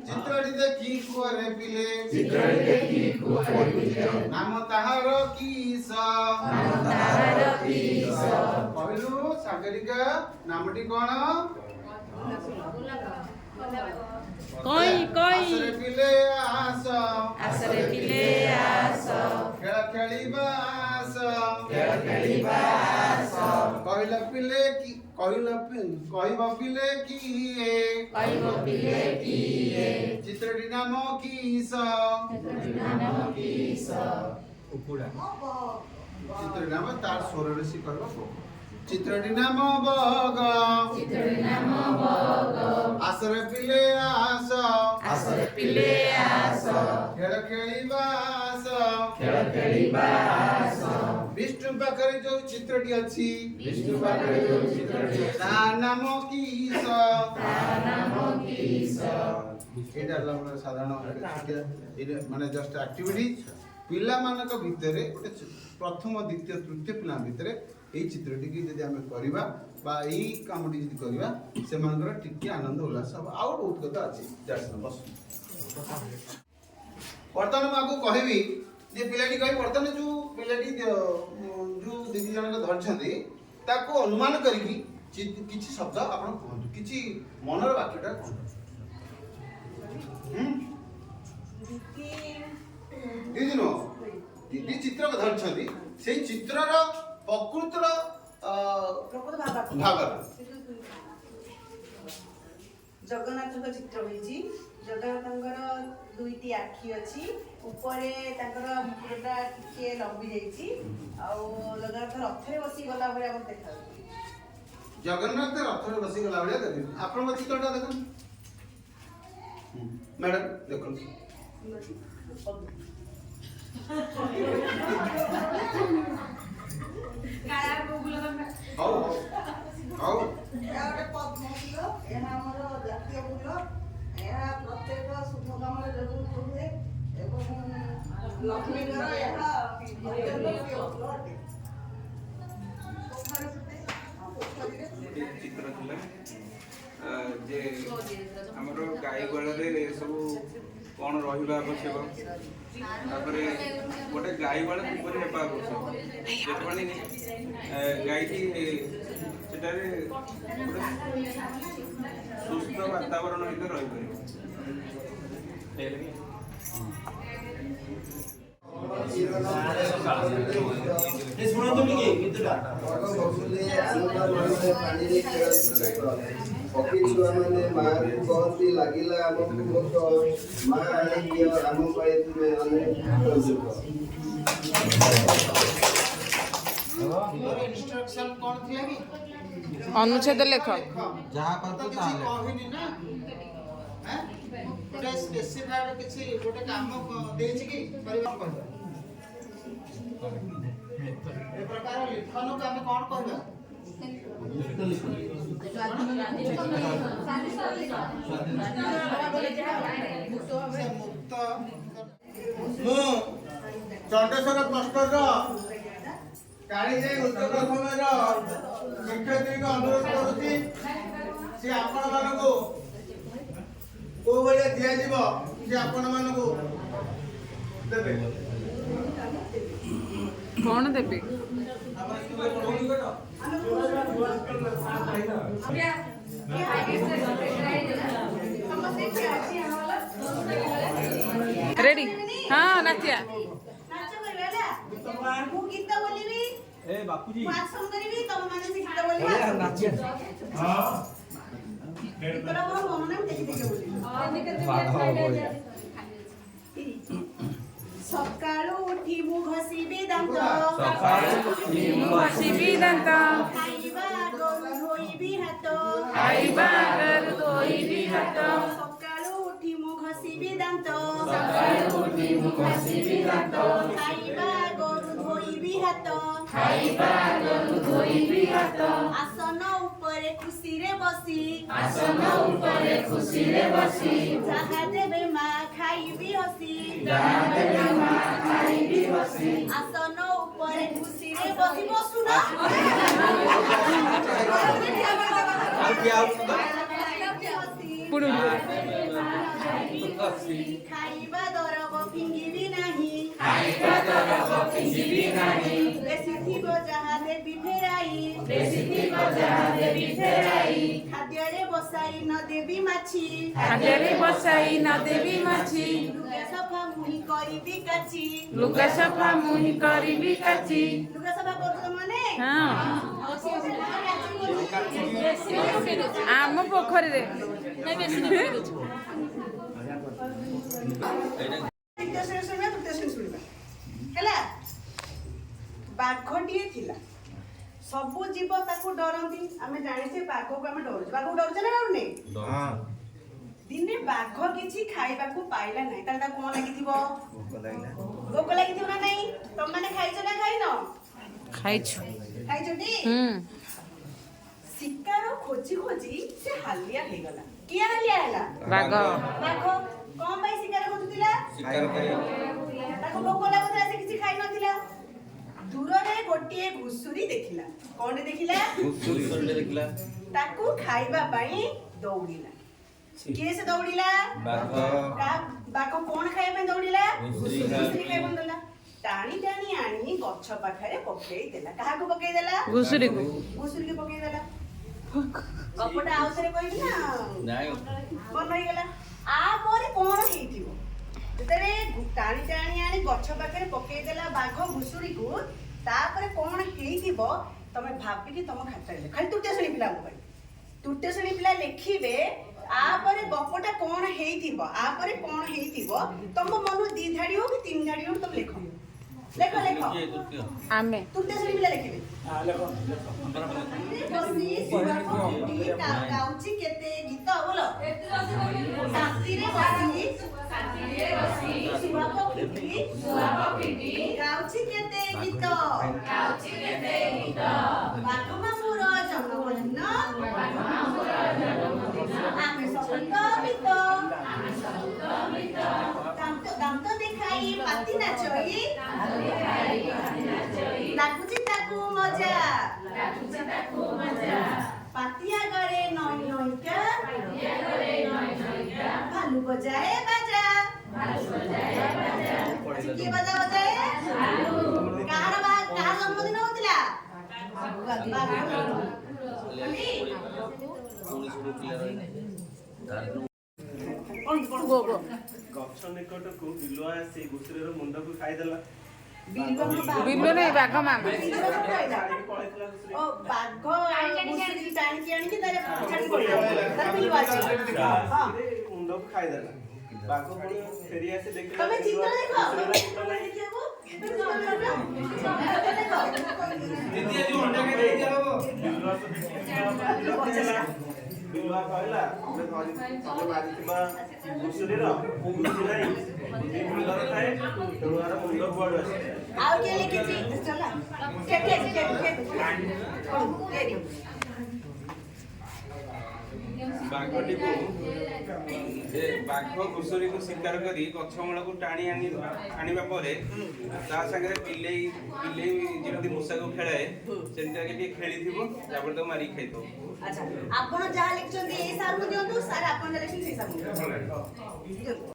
चित्रटी देखी कुआरे पिले नाम ताहार किस कहलु सागरिका नामटी कौन कोई आसरे पिले आस खेल खेलिबा आस कहला पिले की कहबा पिले किए चित्रटी नाम किस चित्रटी नाम तार स्वर ऋषि कहबा चित्रटी नाम बग आसरे पिले आस खेल खेलिबा आस विष्णु पाखरे जो चित्रटी अछि ता नाम किस एटा हमरा साधारण माने जस्ट एक्टिविटी पिला मानक भितरे प्रथम द्वितीय तृतीय पिला भितरे এই চিত্রটিকে যদি আমি করিবা বা এই কামটি যদি করিবা সেমানকৰ টিকে আনন্দ উল্লাস হবে আর বহুত কথা আছে যাচ্ছে বস বর্তমান মাগু কহিবি যে পিলাটি কই বর্তমান जो পিলাটি जो দিদি জনক ধরছন্তি তাকু অনুমান করিকি কিছু শব্দ আপন कहंतु কিছু মনর বাক্যটা कहंतु দিদি নো দিদি চিত্র ধরছন্তি সেই চিত্রর प्रकृतर भाव जगन्नाथ चित्र होइछि जगन्नाथंकर दुईटी आखि अछि ऊपरे तांकर मुकुटटा टिके लंबी जाइछि आ जगन्नाथ रथरे बसी गला भले हम देखा जगन्नाथ रथरे बसी गला भले देखि आपण चित्रटा देखन मैडम देखन काया गोगुल हाउ हाउ या ଗୋଟେ ପଦ୍ମ ଫୁଲ ଏହା ଆମର ଜାତୀୟ ଫୁଲ ଏହା ପ୍ରତ୍ୟେକ ଶୁଭ କାମରେ ବ୍ୟବହୃତ ହୁଏ ଏବଂ ଲକ୍ଷ୍ମୀଙ୍କର ଏହା ଅତ୍ୟନ୍ତ ପ୍ରିୟ ଫୁଲ ଅଟେ ଚିତ୍ର ଥିଲା ଯେ ଆମର ଗାଈ ଗଳରେ ସବୁ कौन रहा आवश्यक तापर गोटे गाई बाला किपर हेबा आवश्यक जेपरि गाई की सेटारे सुस्थ वातावरण हित रही पक्षी छुआ मैंने माँ को कहती लगिला आमको बहुत माँ आने दियो आम पाए तुम्हें अनेक इंस्ट्रक्शन कौन थिला की अनुच्छेद लेख जहां पर तो कहनी ना हैं गोटे स्पेसिफाइड किछि गोटे काम देछि की परिवार कहबा ए प्रकार लिखन को हम कोन कहबा चंडेश्वर क्लस्टर कालीजाई उच्च प्राथमिक शिक्षयित्री को अनुरोध करुच्ची सी आपण मानकु को भलिया दिया जीवो सी आपण मानकु देबे कौन देबे रेडी हाँ नाचिया गीत बोलिबी ए बापूजी वाचन करिबी तम माने गीत बोलिबा नाचिया हां तोरा मोर मन नाम देखि देखि बोलिबी सकाळू उठी मु घसीबी दांत खाइबा गरु धोइबी हात सकाळू उठी मु घसीबी दांत खाइबा गरु धोइबी हात आसन उपरे खुशी रे बसी जहा देबे मा खाइबी हसी आसन उपरे खुशी रे बसी बसुना ଏପଟୁ ଖାଇବା ଦରବ ଫିଙ୍ଗିବି ନାହିଁ ବେଶୀ ଥିବ ଯାହା ଦେବି ଫେରାଇ ଖାଦ୍ୟରେ ବସାଇ ନ ଦେବି ମାଛି ଖାଦ୍ୟରେ ବସାଇ ନ ଦେବି ମାଛି ଲୁଗା ସଫା ମୁହିଁ କରିବି କାଚି ଲୁଗା ସଫା ମୁହିଁ କରିବି କାଚି ଲୁଗା ସଫା କରୁଛ ମାନେ ହଁ ଆମ ପୋଖରୀରେ ହେଲା ବାଘଟିଏ ଥିଲା ସବୁ ଜୀବ ତାକୁ ଡରନ୍ତି ଆମେ ଜାଣିଛେ ବାଘକୁ ଆମେ ଡରୁଛେ ବାଘକୁ ଡରୁଛେ ନା ଡରୁନେ ଦିନେ ବାଘ କିଛି ଖାଇବାକୁ ପାଇଲା ନାହିଁ ତାହେଲେ ତାକୁ କଣ ଲାଗିଥିବ ଭୋକ ଲାଗିଥିବ ନା ନାଇଁ ତମମାନେ ଖାଇଛ ନା ଖାଇନ ଖାଇଛୁ ଖାଇଛଟି ଶିକାର ଖୋଜି ଖୋଜି ସେ ହାଲିଆ ହେଇଗଲା କିଏ ହାଲିଆ ହେଲା ବାଘ ବାଘ କଣ ପାଇଁ ଶିକାର ଖୋଜୁଥିଲା ତାକୁ ଭୋକ ଲାଗୁଥିଲା ସେ କିଛି ଖାଇ ନଥିଲା ଦୂରରେ ଗୋଟିଏ ଘୁଷୁରୀ ଦେଖିଲା କଣଟେ ଦେଖିଲା ତାକୁ ଖାଇବା ପାଇଁ ଦୌଡ଼ିଲା କିଏ ସେ ଦୌଡ଼ିଲା ବାଘ କଣ ଖାଇବା ପାଇଁ ଦୌଡ଼ିଲା ଘୁଷୁରୀ ଖାଇବା ପାଇଁ ଦୌଡ଼ିଲା ଟାଣି ଟାଣି ଆଣି ଗଛ ପାଖରେ ପକେଇ ଦେଲା କାହାକୁ ପକେଇ ଦେଲା ଘୁଷୁରୀକୁ ପକେଇ ଦେଲା ଗପଟା ଆଉ ଥରେ କହିବି ନା ମନ ହେଇଗଲା ଆ ପରେ କଣ ହେଇଥିବ ଯେତେବେଳେ ଟାଣି ଟାଣି ଆଣି ଗଛ ପାଖରେ ପକେଇ ଦେଲା ବାଘ ଘୁଷୁରୀକୁ ତାପରେ କଣ ହେଇଥିବ ତମେ ଭାବିକି ତମ ଖାତାରେ ଖାଲି ତୃତୀୟ ଶ୍ରେଣୀ ପିଲାଙ୍କ ପାଇଁ ତୃତୀୟ ଶ୍ରେଣୀ ପିଲା ଲେଖିବେ ଆପରେ ଗପଟା କଣ ହେଇଥିବ ଆପରେ କଣ ହେଇଥିବ ତମ ମନୁ 2 ଧାଡି ହଉ କି 3 ଧାଡି ହଉ ତମେ ଲେଖ ଆମେ ତୃତୀୟ ଶ୍ରେଣୀ ପିଲା ଲେଖିବେ ବସି ଗାଉଛି କେତେ ଗୀତ ବୋଲ ଶାନ୍ତିରେ ବସି ଶୁଆ ପକ୍ଷୀ ଗାଉଛି କେତେ ଗୀତ ବାଘ ମାମୁଁର ଜନ୍ମଦିନ ଆମେ ସଙ୍ଗୀତ ଦାନ୍ତ ଦେଖାଇ ପାତି ନାଚଇ ଲାଗୁଛି ତାକୁ ମଜା ପାତି ଆଗରେ ନଈ ନଈକା ଭାଲୁ ବଜାଏ ବାଜା କିଏ ବାଜା ବଜାଏ କାହାର ଜନ୍ମଦିନ ହଉଥିଲା ଗଛ ନିକଟକୁ ବିଲୁଆ ଆସି ଘୁଷୁରୀର ମୁଣ୍ଡକୁ ଖାଇଦେଲା ବିଲୁ ନାଇଁ ବାଘ ମାମା ବାଘ ଟାଣିକି ଆଣିକି ମୁଣ୍ଡକୁ ଖାଇଦେଲା ବାଘ ପୁଣି ଫେରି ଆସି ତମେ ଚିତ୍ର ଦେଖ ବିଲୁଆ କହିଲା ତମେ ମାରିଥିବା ଘୁଷୁରୀର ବୁଦ୍ଧି ନାହିଁ ମୁଣ୍ଡରେ ଥାଏ ତେଣୁ ଆର ମୁଣ୍ଡ କୁଆଡୁ ଆସିଛି ଆଉ କିଏ ଲେଖିଛି ଚଲା ବାଘଟିକୁ ବାଘ ଘୁଷୁରୀକୁ ଶିକାର କରି ଗଛ ମୂଳକୁ ଟାଣି ଆଣିବା ପରେ ତା ସାଙ୍ଗରେ ବିଲେଇ ଯେମିତି ମୂଷାକୁ ଖେଳାଏ ସେମିତି ଆଗେ ଟିକେ ଖେଳିଥିବ ତାପରେ ତାକୁ ମାରିକି ଖାଇଥିବ ଆଚ୍ଛା ଆପଣ ଯାହା ଲେଖିଛନ୍ତି ଏଇ ସାର୍ଙ୍କୁ ଦିଅନ୍ତୁ ସାର୍ ଆପଣ ଯାହା ଲେଖିଛନ୍ତି ସେଇ ସାର୍ଙ୍କୁ ଦିଅନ୍ତୁ